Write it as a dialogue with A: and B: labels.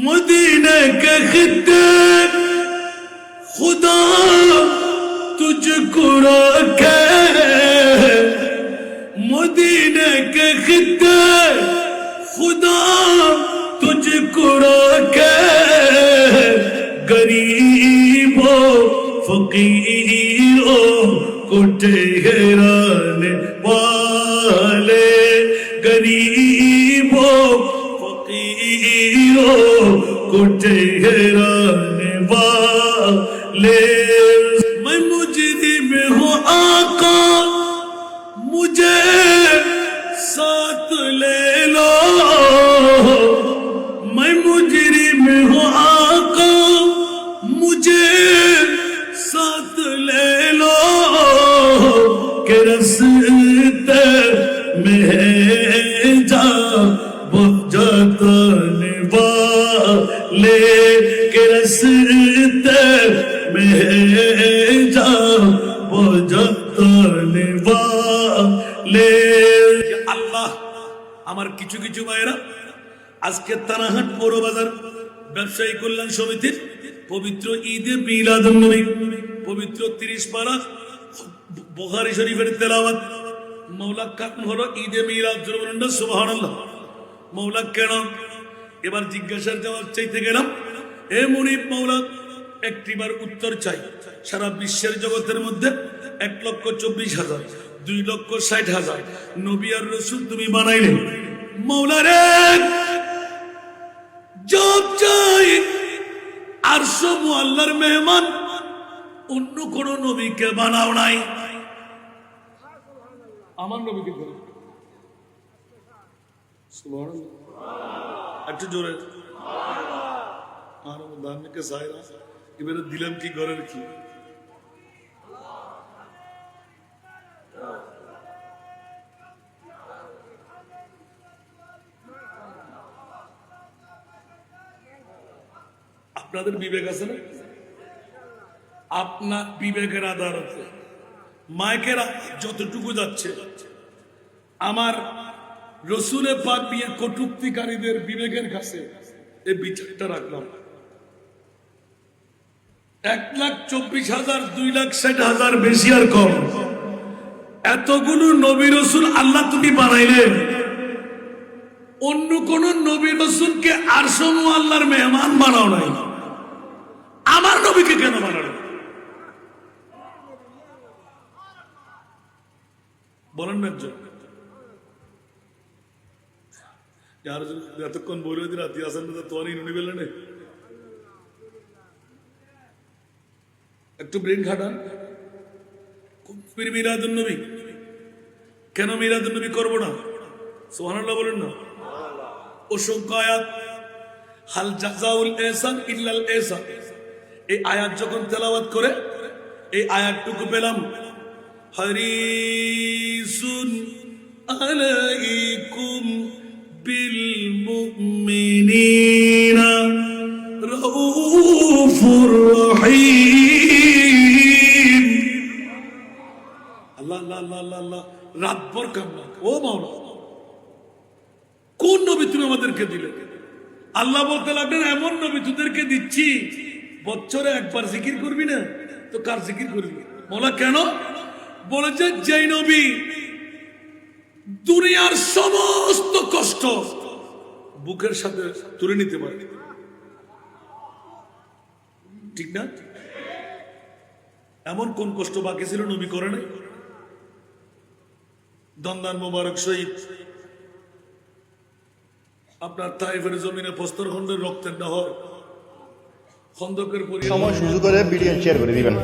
A: मदीने के खित्ते खुदा तुझको रखे, मदीने के खित्ते खुदा तुझको रखे, गरीबों फकीरों को ठहराने वाले, गरीबों फकीरों को ठहराने वाले। मैं मुजरिम हूँ आका, मुझे साथ ले लो, मैं मुजरिम हूँ आका, मुझे साथ ले लो, के रास्ते में जा बुझाने वाले, के रास्ते में जा बुझाने वाले। আল্লাহ আমার কিছু কিছু ভাইরা আজকে তারাহাট পৌর বাজার ব্যবসায়ী কল্যাণ সমিতির পবিত্র ঈদে মিলাদুন নবী, পবিত্র 30 পারা বুখারী শরীফের তেলাওয়াত। মাওলা কারণ হলো ঈদে মিলাদ, সুবহানাল্লাহ। মাওলা কেন? এবার জিজ্ঞাসার জবাব চাইতে গেলাম, এ মুনিব মাওলা একটিবার উত্তর চাই। সারা বিশ্বের জগতের মধ্যে 1,24,000, 2,60,000 নবী আর রাসূল তুমি বানাইলে, মাওলা রে জব চাই আরশ মুআল্লার মেহমান, অন্য কোন নবীকে বানাও নাই, আমার নবীকে করো। সুবহানাল্লাহ, একটু জোরে। আর দানকে সায়রা এবারে দিলাম কি ঘরের কি? আপনাদের বিবেক আছে না? আপনার বিবেকের আদালতে মাইকেরা যতটুকু যাচ্ছে, আমার রসুলে পাক নিয়ে কটূক্তিকারীদের বিবেকের কাছে এই বিচারটা রাখলাম। 1,24,000, 2,60,000 বেশি আর কম, এতগুলো নবী রসুল আল্লাহ তুমি বানাইলেন, অন্য কোন নবী রসুলকে আরশ মুআল্লার মেহমান বানাও নাই, আমার নবীকে কেন বানানো? বলেন না একজন। এতক্ষণ বলে দিন রাতি আসেন না তো নুনি বেলেন, একটু ব্রেন খাটান। মিলাদুন নবী কেন মিলাদুন নবী করবো না? সুবহানাল্লাহ বলেন না। অসংখ্য আয়াত, হাল জাযাউল ইহসান ইল্লাল ইহসান, এই আয়াত যখন তেলাওয়াত করে এই আয়াতটুকু পেলাম, হারিসুন আলাইকুম বিল মুমিনিনা রাউফুর রহিম। আল্লাহ আল্লাহ আল্লাহ আল্লাহ, রাতভর কান্না। ও মাওলা, কোন নবী তুমি আমাদেরকে দিলে? আল্লাহ বলতে লাগলেন, এমন নবী তোদেরকে দিচ্ছি, বছরে একবার জিকির করবি না তো কার জিকির করবি? বলা কেন? বলেছে যে নবী দুনিয়ার সমস্ত কষ্ট বুকের সাথে তুলে নিতে পারে, ঠিক না? এমন কোন কষ্ট বাকি ছিল নবী করে নাই? দন্দান মোবারক শহীদ, আপনার তাইফের জমিনে প্রস্তরখণ্ডের রক্তের নহর, খন্দকের পরিমাণ
B: সময় সুযোগ করে ভিডিও শেয়ার করে দিবেন।